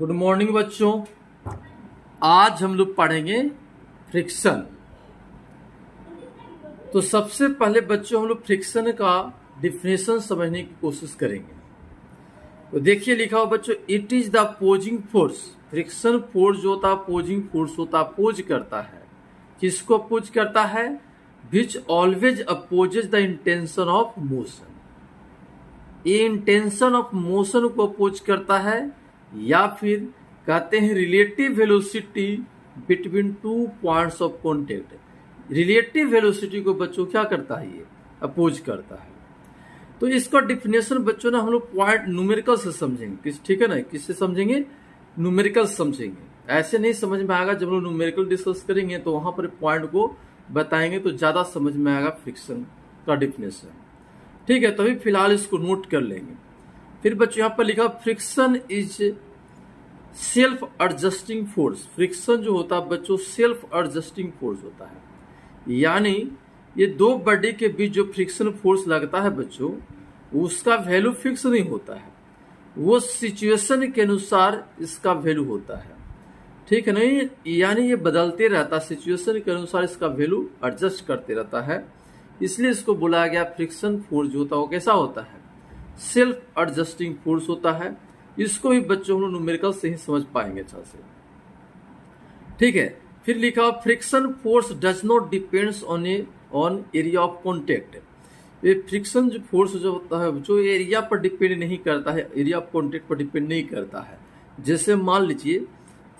Good morning बच्चों। आज हम लोग पढ़ेंगे फ्रिक्शन। तो सबसे पहले बच्चों हम लोग फ्रिक्शन का डिफिनेशन समझने की कोशिश करेंगे। तो देखिए लिखा हो बच्चों, it is the opposing force. Friction force जो होता है अपोजिंग फोर्स होता है, अपोज करता है। किसको अपोज करता है? Which always opposes the intention of motion. ये इंटेंशन ऑफ मोशन को अपोज करता है, या फिर कहते हैं relative velocity between two points of contact. Relative velocity को बच्चों क्या करता है? ये अपोज करता है। तो इसका डिफिनेशन बच्चों ना हम लोग पॉइंट न्यूमेरिकल से समझेंगे। ठीक है ना, किससे समझेंगे? न्यूमेरिकल समझेंगे। ऐसे नहीं समझ में आएगा। जब हम लोग न्यूमेरिकल डिस्कस करेंगे तो वहां पर पॉइंट को बताएंगे तो ज्यादा समझ में आएगा फ्रिक्शन का डिफिनेशन। ठीक है, तो अभी फिलहाल इसको नोट कर लेंगे। फिर बच्चों यहाँ पर लिखा friction is self adjusting force. Friction जो होता है बच्चों सेल्फ एडजस्टिंग फोर्स होता है, यानी ये दो बॉडी के बीच जो फ्रिक्शन फोर्स लगता है बच्चों, उसका वैल्यू फिक्स नहीं होता है, वो सिचुएशन के अनुसार इसका वैल्यू होता है। ठीक है नहीं, यानी ये बदलते रहता है, सिचुएशन के अनुसार इसका वैल्यू एडजस्ट करते रहता है। इसलिए इसको बोला गया फ्रिक्शन फोर्स जो होता है वो कैसा होता है? सेल्फ एडजस्टिंग फोर्स होता है। इसको भी बच्चों हम लोग न्यूमेरिकल से ही समझ पाएंगे अच्छा से। ठीक है, फिर लिखा friction force does not depends on area of contact. ये फ्रिक्शन जो फोर्स जो होता है जो एरिया पर डिपेंड नहीं करता है, एरिया ऑफ कॉन्टेक्ट पर डिपेंड नहीं करता है। जैसे मान लीजिए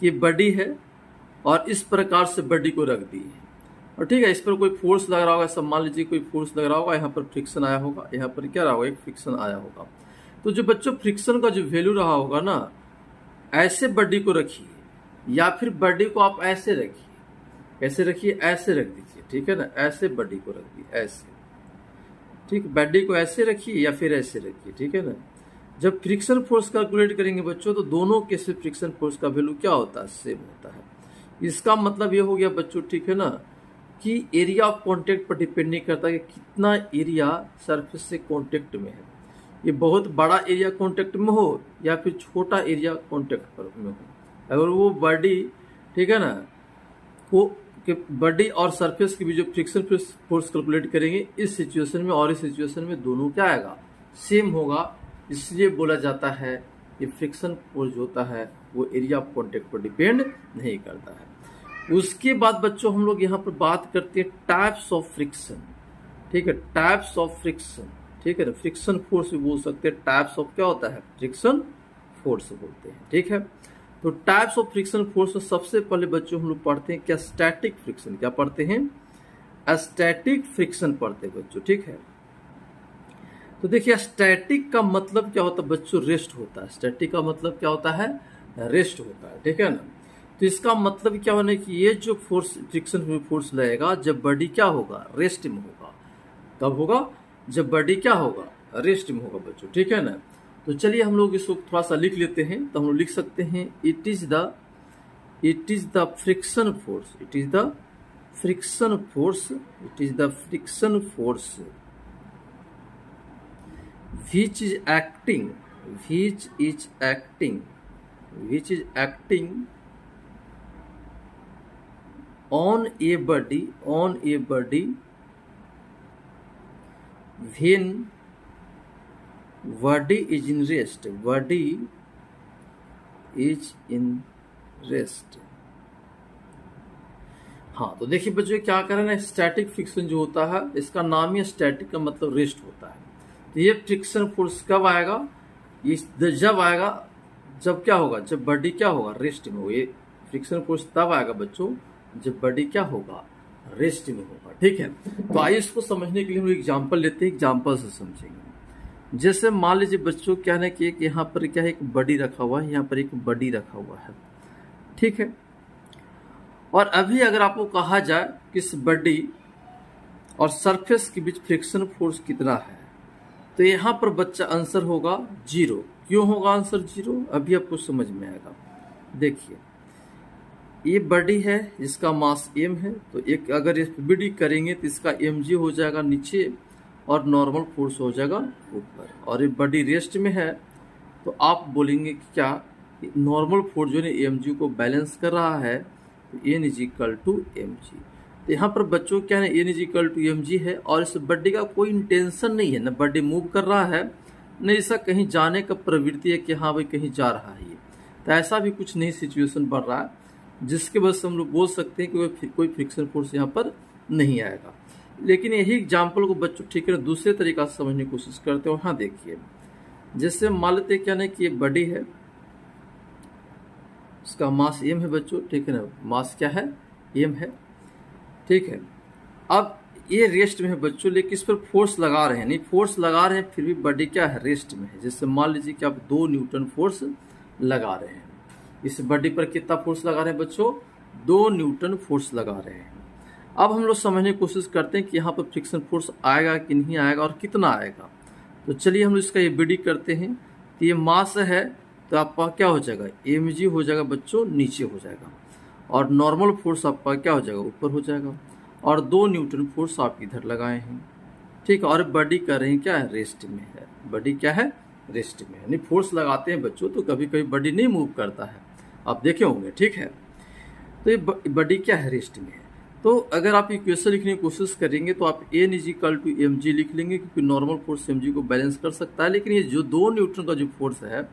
कि बॉडी है और इस प्रकार से बॉडी को रख दी है, और ठीक है इस पर कोई फोर्स लग रहा होगा। सब मान लीजिए कोई फोर्स लग रहा होगा, यहाँ पर फ्रिक्शन आया होगा, यहाँ पर क्या रहा होगा? एक फ्रिक्शन आया होगा। तो जो बच्चों फ्रिक्शन का जो वैल्यू रहा होगा ना, ऐसे बॉडी को रखिए या फिर बॉडी को आप ऐसे रखिए। कैसे रखिए? ऐसे रख दीजिए। ठीक है ना, ऐसे बॉडी को रख दीजिए, ऐसे। ठीक, बॉडी को ऐसे रखिए या फिर ऐसे रखिए। ठीक है ना, जब फ्रिक्शन फोर्स कैलकुलेट करेंगे बच्चों तो दोनों के से फ्रिक्शन फोर्स का वैल्यू क्या होता है? सेम होता है। इसका मतलब ये हो गया बच्चों, ठीक है ना, कि एरिया ऑफ कॉन्टेक्ट पर डिपेंड नहीं करता कि कितना एरिया सरफेस से कॉन्टेक्ट में है। ये बहुत बड़ा एरिया कॉन्टेक्ट में हो या फिर छोटा एरिया कॉन्टेक्ट पर में हो, अगर वो बॉडी, ठीक है ना, वो बॉडी और सरफेस के बीच जो फ्रिक्शन फोर्स कैलकुलेट करेंगे इस सिचुएशन में और इस सिचुएशन में दोनों क्या आएगा? सेम होगा। इसलिए बोला जाता है कि फ्रिक्शन फोर्स जो होता है वो एरिया ऑफ कॉन्टेक्ट पर डिपेंड नहीं करता है। उसके बाद बच्चों हम लोग यहाँ पर बात करते हैं टाइप्स ऑफ फ्रिक्शन। ठीक है, टाइप्स ऑफ फ्रिक्शन। ठीक है ना, फ्रिक्शन फोर्स भी बोल सकते हैं, टाइप्स ऑफ क्या होता है? फ्रिक्शन फोर्स बोलते हैं। ठीक है, तो टाइप्स ऑफ फ्रिक्शन फोर्स में सबसे पहले बच्चों हम लोग पढ़ते हैं क्या? Static friction. क्या पढ़ते हैं? स्टैटिक फ्रिक्शन पढ़ते हैं बच्चों। ठीक है, तो देखिए स्टैटिक का मतलब क्या होता है बच्चों? रेस्ट होता है। स्टैटिक का मतलब क्या होता है? रेस्ट होता है। ठीक है ना, तो इसका मतलब क्या होना है कि ये जो फोर्स फ्रिक्शन फोर्स लगेगा जब बॉडी क्या होगा? रेस्ट में होगा। कब होगा? जब बॉडी क्या होगा? रेस्ट में होगा बच्चों। ठीक है ना, तो चलिए हम लोग इसको थोड़ा सा लिख लेते हैं। तो हम लोग लिख सकते हैं it is the friction force. It is the friction force. It is the friction force which is acting on a body when body is in rest. हाँ, तो देखिए बच्चों क्या करें ना, स्टैटिक फ्रिक्शन जो होता है इसका नाम ही स्टैटिक का मतलब रेस्ट होता है। तो ये फ्रिक्शन फोर्स कब आएगा? जब आएगा, जब क्या होगा? जब बॉडी क्या होगा? रेस्ट में हो। ये फ्रिक्शन फोर्स तब आएगा बच्चों जब बॉडी क्या होगा? रेस्ट में होगा। ठीक है, तो आइए इसको समझने के लिए हम एग्जांपल लेते हैं, एग्जांपल से समझेंगे। जैसे मान लीजिए बच्चों क्या है कि यहाँ पर क्या है? एक बॉडी रखा हुआ है, यहाँ पर एक बॉडी रखा हुआ है। ठीक है, और अभी अगर आपको कहा जाए कि इस बॉडी और सरफेस के बीच फ्रिक्शन फोर्स कितना है, तो यहाँ पर बच्चा आंसर होगा 0। क्यों होगा आंसर 0? अभी आपको समझ में आएगा। देखिए ये बॉडी है जिसका मास m है, तो एक अगर इस बॉडी करेंगे तो इसका mg हो जाएगा नीचे और नॉर्मल फोर्स हो जाएगा ऊपर। और ये बॉडी रेस्ट में है तो आप बोलेंगे कि क्या नॉर्मल फोर्स जो है एम जी को बैलेंस कर रहा है, तो n is equal to m g. तो यहाँ पर बच्चों क्या है, n is equal to m g है और इस बॉडी का कोई इंटेंशन नहीं है, न बॉडी मूव कर रहा है न इसका कहीं जाने का प्रवृत्ति है कि हाँ भाई कहीं जा रहा है ये। तो ऐसा भी कुछ नहीं सिचुएशन बढ़ रहा है जिसके वजह से हम लोग बोल सकते हैं कि कोई फ्रिक्शन फोर्स यहाँ पर नहीं आएगा। लेकिन यही एग्जाम्पल को बच्चों ठीक है दूसरे तरीका से समझने की कोशिश करते हैं। वहाँ देखिए, जैसे मान लेते क्या ना कि ये बॉडी है, इसका मास एम है बच्चों, ठीक है ना, मास क्या है, एम है, ठीक है। अब ये रेस्ट में है बच्चों, लेकिन इस पर फोर्स लगा रहे हैं, नहीं फोर्स लगा रहे हैं फिर भी बॉडी क्या है, रेस्ट में है। जैसे मान लीजिए कि आप 2 न्यूटन फोर्स लगा रहे हैं, इस बॉडी पर कितना फोर्स लगा रहे हैं बच्चों, 2 न्यूटन फोर्स लगा रहे हैं। अब हम लोग समझने की कोशिश करते हैं कि यहाँ पर फ्रिक्शन फोर्स आएगा कि नहीं आएगा और कितना आएगा। तो चलिए हम लोग इसका ये बीडी करते हैं। तो ये मास है तो आपका क्या हो जाएगा, एम जी हो जाएगा बच्चों, नीचे हो जाएगा, और नॉर्मल फोर्स आपका क्या हो जाएगा, ऊपर हो जाएगा, और 2 न्यूटन फोर्स आप इधर लगाए हैं, ठीक है। और बॉडी कर रहे हैं क्या है, रेस्ट में है, बॉडी क्या है, रेस्ट में है। नहीं फोर्स लगाते हैं बच्चों तो कभी कभी बॉडी नहीं मूव करता है, आप देखे होंगे, ठीक है। तो ये बॉडी क्या है, रेस्ट में है। तो अगर आप इक्वेशन लिखने की कोशिश करेंगे तो आप n is equal to m g लिख लेंगे, क्योंकि नॉर्मल फोर्स एम जी को बैलेंस कर सकता है। लेकिन ये जो 2 न्यूटन का जो फोर्स है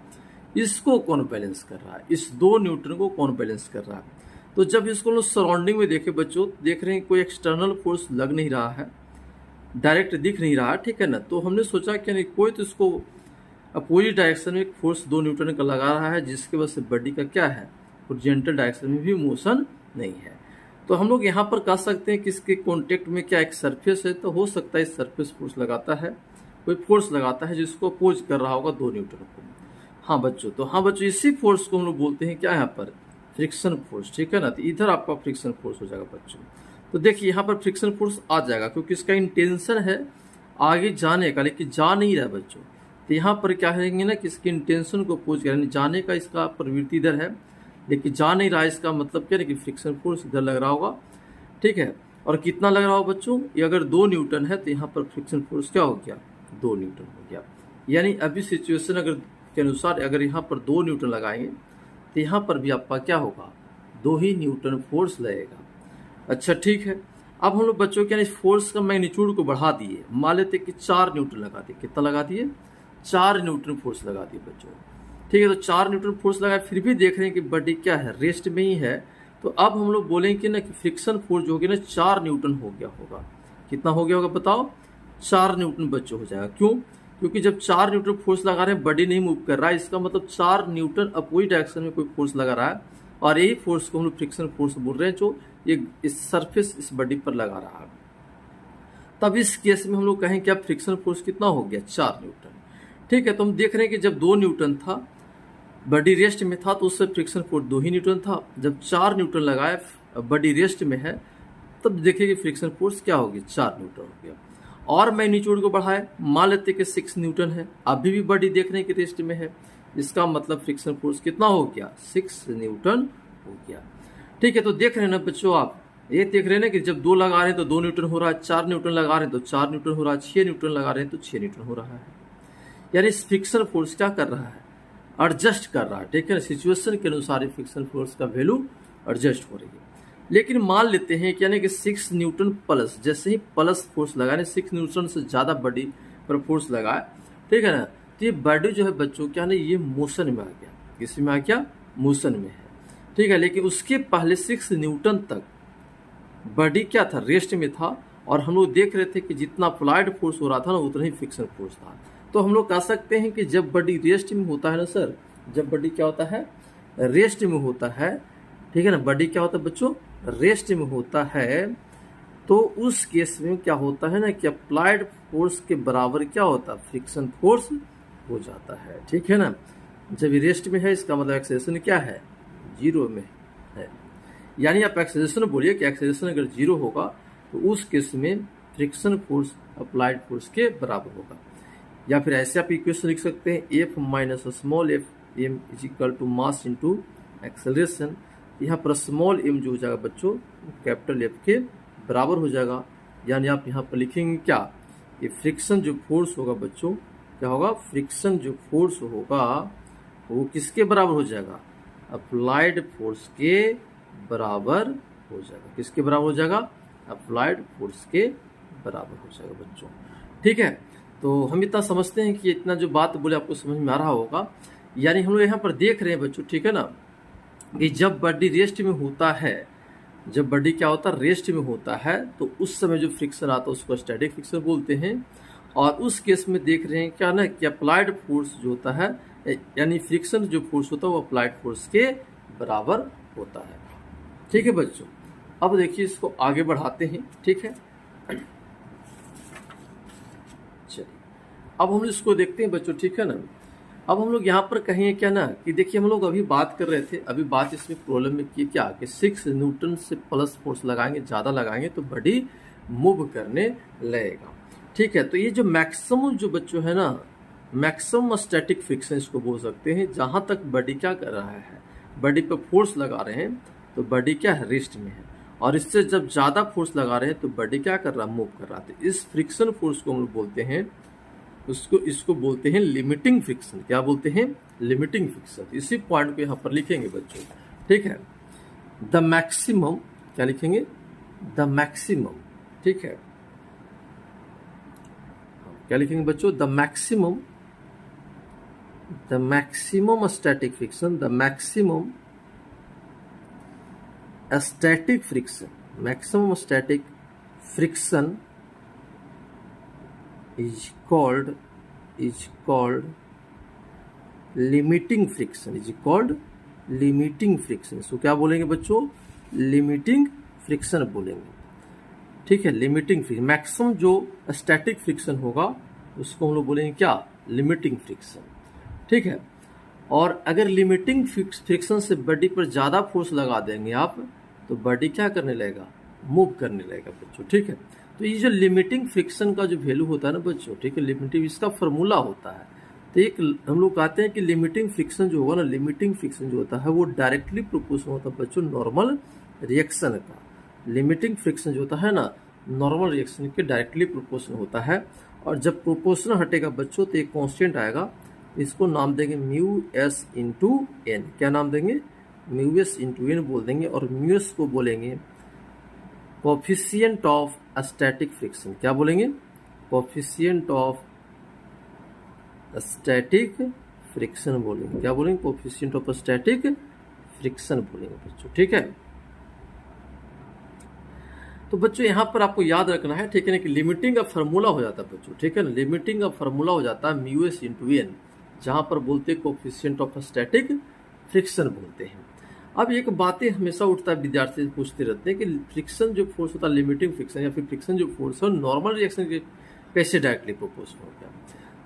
इसको कौन बैलेंस कर रहा है, इस 2 न्यूटन को कौन बैलेंस कर रहा है। तो जब इसको लोग सराउंडिंग में देखे बच्चों, देख रहे हैं कोई एक्सटर्नल फोर्स लग नहीं रहा है, डायरेक्ट दिख नहीं रहा, ठीक है ना। तो हमने सोचा कि नहीं कोई तो इसको अपोजिट डायरेक्शन में एक फोर्स 2 न्यूटन का लगा रहा है, जिसके वजह से बॉडी का क्या है, हॉरिजॉन्टल डायरेक्शन में भी मोशन नहीं है। तो हम लोग यहाँ पर कह सकते हैं कि इसके कॉन्टेक्ट में क्या एक सरफेस है, तो हो सकता है इस सरफेस फोर्स लगाता है, कोई फोर्स लगाता है जिसको अपोज कर रहा होगा 2 न्यूटन को। हाँ बच्चों, तो हाँ बच्चों इसी फोर्स को हम लोग बोलते हैं क्या, यहाँ पर फ्रिक्शन फोर्स, ठीक है ना। तो इधर आपका फ्रिक्शन फोर्स हो जाएगा बच्चों। तो देखिए यहाँ पर फ्रिक्शन फोर्स आ जाएगा, क्योंकि इसका इंटेंशन है आगे जाने का, लेकिन जा नहीं रहा है बच्चों। तो यहाँ पर क्या करेंगे ना कि इसकी इंटेंशन को अपोज करेंगे, जाने का इसका प्रवृत्ति इधर है लेकिन जा नहीं रहा है, इसका मतलब क्या है कि फ्रिक्शन फोर्स इधर लग रहा होगा, ठीक है। और कितना लग रहा होगा बच्चों, ये अगर 2 न्यूटन है तो यहाँ पर फ्रिक्शन फोर्स क्या हो गया, 2 न्यूटन हो गया। यानी अभी सिचुएशन अगर के अनुसार अगर यहाँ पर 2 न्यूटन लगाएंगे तो यहाँ पर भी आपका क्या होगा, 2 ही न्यूटन फोर्स लगेगा। अच्छा ठीक है, अब हम लोग बच्चों क्या इस फोर्स का मैग्नीट्यूड को बढ़ा दिए, मान लेते कि 4 न्यूटन लगा दिए, कितना लगा दिए, 4 न्यूटन फोर्स लगा दिए बच्चों, ठीक है। तो 4 न्यूटन फोर्स लगाए, फिर भी देख रहे हैं कि बॉडी क्या है, रेस्ट में ही है। तो अब हम लोग बोलेंगे ना कि फ्रिक्शन फोर्स जो होगी ना 4 न्यूटन हो गया होगा। कितना हो गया होगा बताओ, 4 न्यूटन बच्चों हो जाएगा। क्यों, क्योंकि जब 4 न्यूटन फोर्स लगा रहे हैं बॉडी नहीं मूव कर रहा है, इसका मतलब 4 न्यूटन अपोजिट डायरेक्शन में कोई फोर्स लगा रहा है, और यही फोर्स को हम लोग फ्रिक्शन फोर्स बोल रहे हैं, जो ये इस सरफेस इस बॉडी पर लगा रहा है। तब इस केस में हम लोग कहें क्या, फ्रिक्शन फोर्स कितना हो गया, 4 न्यूटन, ठीक है। तो हम देख रहे हैं कि जब 2 न्यूटन था, बॉडी रेस्ट में था, तो उससे फ्रिक्शन फोर्स 2 ही न्यूटन था। जब 4 न्यूटन लगाया, बॉडी रेस्ट में है, तब देखिए कि फ्रिक्शन फोर्स क्या होगी, 4 न्यूटन हो गया। और मैग्नीट्यूड को बढ़ाए, मान लेते कि 6 न्यूटन है, अभी भी बॉडी देख रहे हैं कि रेस्ट में है, इसका मतलब फ्रिक्शन फोर्स कितना हो गया, 6 न्यूटन हो गया, ठीक है। तो देख रहे हैं ना बच्चों, आप ये देख रहे हैं ना कि जब 2 लगा रहे हैं तो 2 न्यूटन हो रहा है, 4 न्यूटन लगा रहे हैं तो 4 न्यूटन हो रहा है, 6 न्यूटन लगा रहे हैं तो 6 न्यूटन हो रहा है। यानी इस फ्रिक्शन फोर्स क्या कर रहा है, एडजस्ट कर रहा है, ठीक है। सिचुएशन के अनुसार फ्रिक्शन फोर्स का वैल्यू एडजस्ट हो रही है। लेकिन मान लेते हैं कि यानी कि 6 न्यूटन प्लस, जैसे ही प्लस फोर्स लगाए, 6 न्यूटन से ज़्यादा बॉडी पर फोर्स लगाए, ठीक है ना, तो ये बॉडी जो है बच्चों क्या ना, ये मोशन में आ गया, किसी में आ गया, मोशन में है, ठीक है। लेकिन उसके पहले 6 न्यूटन तक बॉडी क्या था, रेस्ट में था, और हम लोग देख रहे थे कि जितना अप्लाइड फोर्स हो रहा था ना उतना ही फ्रिक्शन फोर्स था। तो हम लोग कह सकते हैं कि जब बॉडी रेस्ट में होता है ना सर, जब बॉडी क्या होता है, रेस्ट में होता है, ठीक है ना, बॉडी क्या होता है बच्चों, रेस्ट में होता है, तो उस केस में क्या होता है ना कि अप्लाइड फोर्स के बराबर क्या होता है, फ्रिक्शन फोर्स हो जाता है, ठीक है ना। जब रेस्ट में है इसका मतलब एक्सेलरेशन क्या है, 0 में है। यानी आप एक्सेलरेशन बोलिए कि एक्सेलरेशन अगर 0 होगा तो उस केस में फ्रिक्शन फोर्स अप्लाइड फोर्स के बराबर होगा। या फिर ऐसे आप इक्वेशन लिख सकते हैं, f minus small f m is equal to mass into acceleration. यहाँ पर स्मॉल एम जो हो जाएगा बच्चों कैपिटल एफ के बराबर हो जाएगा। यानी आप यहाँ पर लिखेंगे क्या, ये फ्रिक्शन जो फोर्स होगा बच्चों क्या होगा, फ्रिक्शन जो फोर्स होगा वो किसके बराबर हो जाएगा, अप्लाइड फोर्स के बराबर हो जाएगा। किसके बराबर हो जाएगा? अप्लाइड फोर्स के बराबर हो जाएगा बच्चों। ठीक है, तो हम इतना समझते हैं कि इतना जो बात बोले आपको समझ में आ रहा होगा। यानी हम लोग यहाँ पर देख रहे हैं बच्चों, ठीक है ना, कि जब बॉडी रेस्ट में होता है, जब बॉडी क्या होता है? रेस्ट में होता है, तो उस समय जो फ्रिक्शन आता है उसको स्टैटिक फ्रिक्शन बोलते हैं। और उस केस में देख रहे हैं क्या ना, कि अप्लाइड फोर्स जो होता है, यानी फ्रिक्शन जो फोर्स होता है वो अप्लाइड फोर्स के बराबर होता है। ठीक है बच्चों, अब देखिए इसको आगे बढ़ाते हैं। ठीक है, चलिए अब हम इसको देखते हैं बच्चों। ठीक है ना, अब हम लोग यहाँ पर कहें क्या ना, कि देखिए हम लोग अभी बात कर रहे थे, अभी बात इसमें प्रॉब्लम में की क्या, कि 6 न्यूटन से प्लस फोर्स लगाएंगे, ज़्यादा लगाएंगे तो बॉडी मूव करने लगेगा। ठीक है, तो ये जो मैक्सिमम जो बच्चों है ना, मैक्सिमम स्टैटिक फ्रिक्शन इसको बोल सकते हैं, जहाँ तक बॉडी क्या कर रहा है, बॉडी पे फोर्स लगा रहे हैं तो बॉडी क्या है? रेस्ट में है। और इससे जब ज़्यादा फोर्स लगा रहे हैं तो बॉडी क्या कर रहा है? मूव कर रहा है। तो इस फ्रिक्शन फोर्स को हम लोग बोलते हैं, इसको बोलते हैं लिमिटिंग फ्रिक्शन। क्या बोलते हैं? Limiting friction. इसी पॉइंट को यहाँ पर लिखेंगे बच्चों। ठीक है, द मैक्सिमम, क्या लिखेंगे? The maximum. ठीक है, क्या लिखेंगे बच्चों? The maximum static friction, the maximum static friction, maximum static friction is called limiting friction, is called limiting friction। इसको क्या बोलेंगे बच्चों? लिमिटिंग फ्रिक्शन बोलेंगे। ठीक है, लिमिटिंग फ्रिक्शन, मैक्सिमम जो स्टैटिक फ्रिक्शन होगा उसको हम लोग बोलेंगे क्या? Limiting friction. ठीक है, और अगर लिमिटिंग फ्रिक्शन से बॉडी पर ज़्यादा फोर्स लगा देंगे आप, तो बॉडी क्या करने लगेगा? मूव करने लगेगा बच्चों। ठीक है, तो ये जो लिमिटिंग फ्रिक्शन का जो वैल्यू होता है ना बच्चों, ठीक है, लिमिटिंग इसका फॉर्मूला होता है। तो एक हम लोग कहते हैं कि लिमिटिंग फ्रिक्शन जो होगा ना, लिमिटिंग फ्रिक्शन जो होता है वो डायरेक्टली प्रोपोर्शनल होता है बच्चों नॉर्मल रिएक्शन का। लिमिटिंग फ्रिक्शन जो होता है ना, नॉर्मल रिएक्शन के डायरेक्टली प्रोपोर्शनल होता है। और जब प्रोपोर्शनल हटेगा बच्चों तो एक कॉन्स्टेंट आएगा, इसको नाम देंगे म्यू एस इंटू एन। क्या नाम देंगे? म्यू एस इंटू एन बोल देंगे। और म्यू एस को बोलेंगे कोफिशिएंट ऑफ स्टैटिक फ्रिक्शन। क्या बोलेंगे? कोफिशिएंट ऑफ स्टैटिक फ्रिक्शन बोलेंगे। क्या बोलेंगे? कोफिशिएंट ऑफ स्टैटिक फ्रिक्शन बोलेंगे बच्चों। ठीक है, तो बच्चों यहाँ पर आपको याद रखना है, ठीक है ना, कि लिमिटिंग का फार्मूला हो जाता है बच्चों। ठीक है ना, लिमिटिंग का फार्मूला हो जाता है म्यू एस इंटू एन, जहाँ पर बोलते हैं कोफिशिएंट ऑफ स्टैटिक फ्रिक्शन बोलते हैं। अब एक बातें हमेशा उठता है, विद्यार्थी पूछते रहते हैं कि फ्रिक्शन जो फोर्स होता है, लिमिटिंग फ्रिक्शन या फिर फ्रिक्शन जो फोर्स है नॉर्मल रिएक्शन के कैसे डायरेक्टली प्रोपोर्शनल हो गया।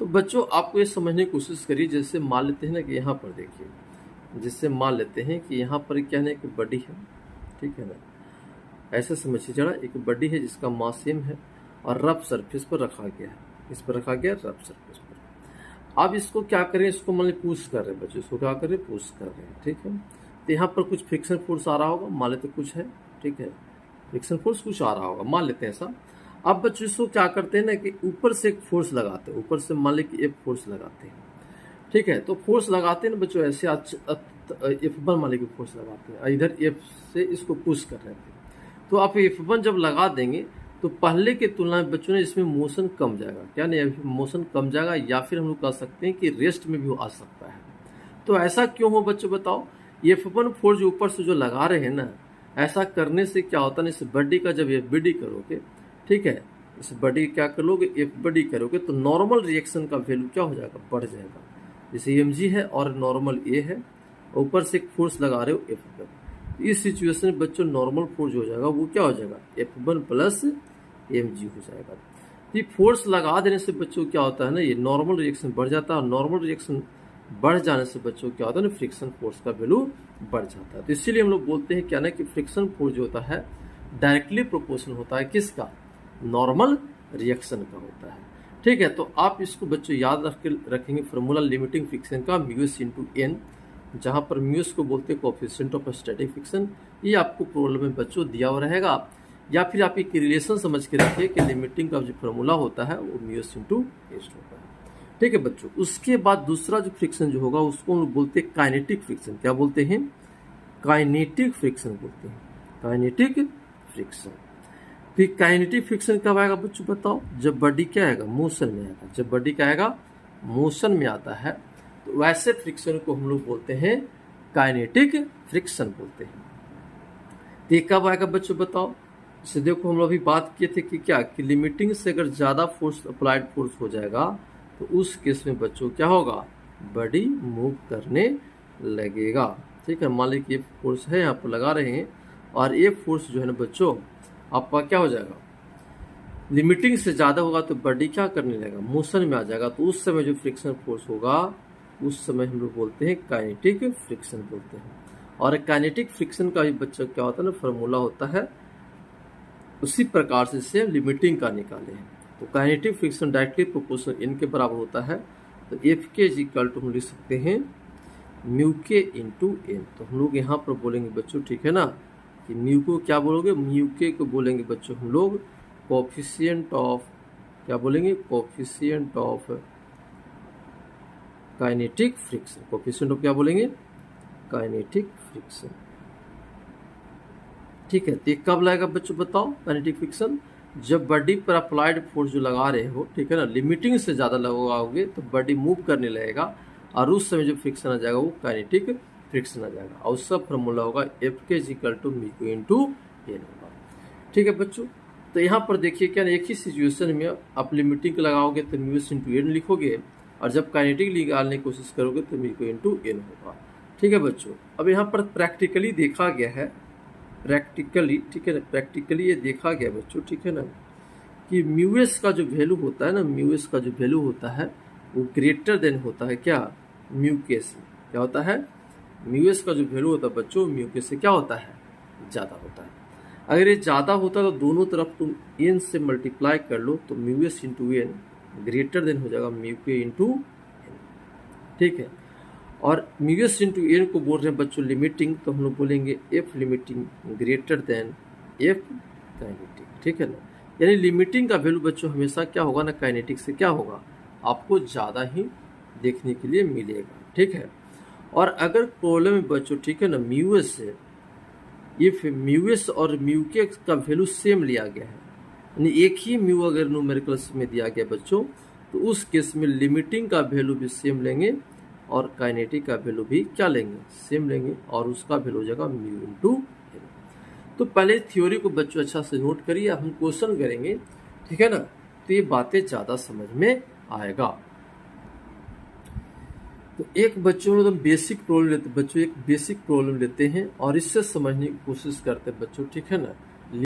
तो बच्चों आपको ये समझने की कोशिश करिए, जैसे मान लेते हैं ना कि यहाँ पर देखिए, जिससे मान लेते हैं कि यहाँ पर क्या है, एक बॉडी है, ठीक है ना, ऐसा समझिए जरा, एक बॉडी है जिसका मास सेम है और रफ सरफेस पर रखा गया है, इस पर रखा गया रफ सरफेस पर। अब इसको क्या करें, इसको मान लीजिए पुश कर रहे हैं बच्चों, इसको क्या कर रहे हैं, पुश कर रहे हैं। ठीक है, तो यहाँ पर कुछ फ्रिक्शन फोर्स आ रहा होगा, मान लेते कुछ है, ठीक है, फ्रिक्शन फोर्स कुछ आ रहा होगा, मान लेते हैं ऐसा। अब बच्चों इसको क्या करते हैं ना कि ऊपर से एक फोर्स लगाते हैं, ऊपर से मान लीजिए एफ फोर्स लगाते हैं। ठीक है, तो फोर्स लगाते हैं ना बच्चों ऐसे, F1 मान लीजिए फोर्स लगाते हैं, इधर एफ से इसको पुश कर रहे थे। तो आप F1 जब लगा देंगे तो पहले के तुलना में बच्चों ने इसमें मोशन कम जाएगा। क्या नहीं, मोशन कम जाएगा, या फिर हम लोग कह सकते हैं कि रेस्ट में भी आ सकता है। तो ऐसा क्यों हो बच्चों बताओ? F1 फोर्स जो ऊपर से जो लगा रहे हैं ना, ऐसा करने से क्या होता है, इस बॉडी का जब एफ बॉडी करोगे, ठीक है, इस बॉडी क्या करोगे, एफ बॉडी करोगे, तो नॉर्मल रिएक्शन का वैल्यू क्या हो जाएगा, बढ़ जाएगा। जैसे mg है और नॉर्मल ए है, ऊपर से एक फोर्स लगा रहे हो F1, इस सिचुएशन में बच्चों नॉर्मल फोर्स जो हो जाएगा वो क्या हो जाएगा, F1 प्लस mg हो जाएगा। ये फोर्स लगा देने से बच्चों क्या होता है ना, ये नॉर्मल रिएक्शन बढ़ जाता है, और नॉर्मल रिएक्शन बढ़ जाने से बच्चों क्या होता है ना, फ्रिक्शन फोर्स का वैल्यू बढ़ जाता है। तो इसीलिए हम लोग बोलते हैं क्या ना कि फ्रिक्शन फोर्स जो होता है डायरेक्टली प्रोपोर्शनल होता है किसका, नॉर्मल रिएक्शन का होता है। ठीक है, तो आप इसको बच्चों याद रखेंगे फॉर्मूला लिमिटिंग फ्रिक्शन का म्यूएस इंटू एन, जहाँ पर म्यूएस को बोलते हैं कोएफिशिएंट ऑफ स्टैटिक फ्रिक्शन। ये आपको प्रॉब्लम में बच्चों दिया हुआ रहेगा, या फिर आप एक रिलेशन समझ के रखिए कि लिमिटिंग का जो फॉर्मूला होता है वो म्यूएस इंटू एस होता है। ठीक है बच्चों। उसके बाद दूसरा जो फ्रिक्शन जो होगा उसको हम लोग बोलते हैं काइनेटिक फ्रिक्शन। क्या बोलते हैं? काइनेटिक फ्रिक्शन बोलते हैं, काइनेटिक फ्रिक्शन। तो ये काइनेटिक फ्रिक्शन कब आएगा बच्चों बताओ? जब बॉडी क्या आएगा? मोशन में आएगा। जब बॉडी क्या आएगा? मोशन में आता है, तो वैसे फ्रिक्शन को हम लोग बोलते हैं काइनेटिक फ्रिक्शन बोलते हैं। तो ये कब आएगा बच्चों बताओ? जैसे देखो हम लोग अभी बात किए थे कि क्या कि लिमिटिंग से अगर ज़्यादा फोर्स अप्लाइड फोर्स हो जाएगा तो उस केस में बच्चों क्या होगा? बॉडी मूव करने लगेगा। ठीक है, मान लीजिए ये फोर्स है यहाँ पर लगा रहे हैं और ये फोर्स जो है ना बच्चों आपका क्या हो जाएगा? लिमिटिंग से ज़्यादा होगा तो बॉडी क्या करने लगेगा? मोशन में आ जाएगा। तो उस समय जो फ्रिक्शन फोर्स होगा उस समय हम लोग बोलते हैं काइनेटिक फ्रिक्शन बोलते हैं। और काइनेटिक फ्रिक्शन का भी बच्चा क्या होता है ना, फार्मूला होता है उसी प्रकार से इसे लिमिटिंग का निकाले हैं। तो काइनेटिक फ्रिक्शन डायरेक्टली प्रोपोर्शनल इन के बराबर होता है। तो एफ के इज इक्वल टू हम लिख सकते हैं म्यू के इंटू एन। तो हम लोग यहाँ पर बोलेंगे बच्चों, ठीक है ना, कि म्यू को क्या बोलोगे? म्यू के को बोलेंगे बच्चों हम लोग कोफिशिएंट ऑफ, क्या बोलेंगे? Coefficient of kinetic friction. Coefficient of क्या बोलेंगे? Kinetic friction. ठीक है, तो ये कब लगेगा बच्चों बताओ काइनेटिक फ्रिक्शन? जब बॉडी पर अप्लाइड फोर्स जो लगा रहे हो, ठीक है ना, लिमिटिंग से ज़्यादा लगाओगे तो बॉडी मूव करने लगेगा और उस समय जो फ्रिक्शन आ जाएगा वो काइनेटिक फ्रिक्शन आ जाएगा। और उसका फॉर्मूला होगा एफ के इज इक्वल टू म्यू के इंटू एन होगा। ठीक है बच्चों, तो यहाँ पर देखिए क्या एक ही सिचुएशन में आप लिमिटिंग लगाओगे तो म्यू एस इंटू एन लिखोगे और जब काइनेटिक निकालने की कोशिश करोगे तो म्यू के इंटू एन होगा। ठीक है बच्चों, अब यहाँ पर प्रैक्टिकली देखा गया है, प्रैक्टिकली, ठीक है ना, प्रैक्टिकली ये देखा गया बच्चों, ठीक है ना, कि म्यू एस का जो वैल्यू होता है ना, म्यू एस का जो वैल्यू होता है वो ग्रेटर देन होता है क्या? म्यू के से। क्या होता है? म्यू एस का जो वैल्यू होता है बच्चों म्यू के से क्या होता है? ज़्यादा होता है। अगर ये ज़्यादा होता है तो दोनों तरफ तुम एन से मल्टीप्लाई कर लो तो mu s into n greater than हो जाएगा म्यू के इंटू एन। ठीक है, और म्यू एस इंटू एन को बोल रहे हैं बच्चों लिमिटिंग, तो हम लोग बोलेंगे F limiting greater than F kinetic. ठीक है ना, यानी लिमिटिंग का वैल्यू बच्चों हमेशा क्या होगा ना, काइनेटिक से क्या होगा? आपको ज़्यादा ही देखने के लिए मिलेगा। ठीक है, और अगर प्रॉब्लम में बच्चों, ठीक है ना, म्यू एस से ये म्यू एस और म्यू के का वैल्यू सेम लिया गया है, यानी एक ही म्यू अगर न्यूमेरिकल्स में दिया गया बच्चों तो उस केस में लिमिटिंग का वैल्यू भी सेम लेंगे और काइनेटिक का वैल्यू भी क्या लेंगे? सेम लेंगे और उसका वैल्यू हो जाएगा म्यू इंटू एन। तो पहले थ्योरी को बच्चों अच्छा से नोट करिए, हम क्वेश्चन करेंगे, ठीक है ना, तो ये बातें ज़्यादा समझ में आएगा। तो एक बच्चों एकदम बेसिक प्रॉब्लम लेते बच्चों, एक बेसिक प्रॉब्लम लेते हैं और इससे समझने की कोशिश करते हैं बच्चों, ठीक है ना।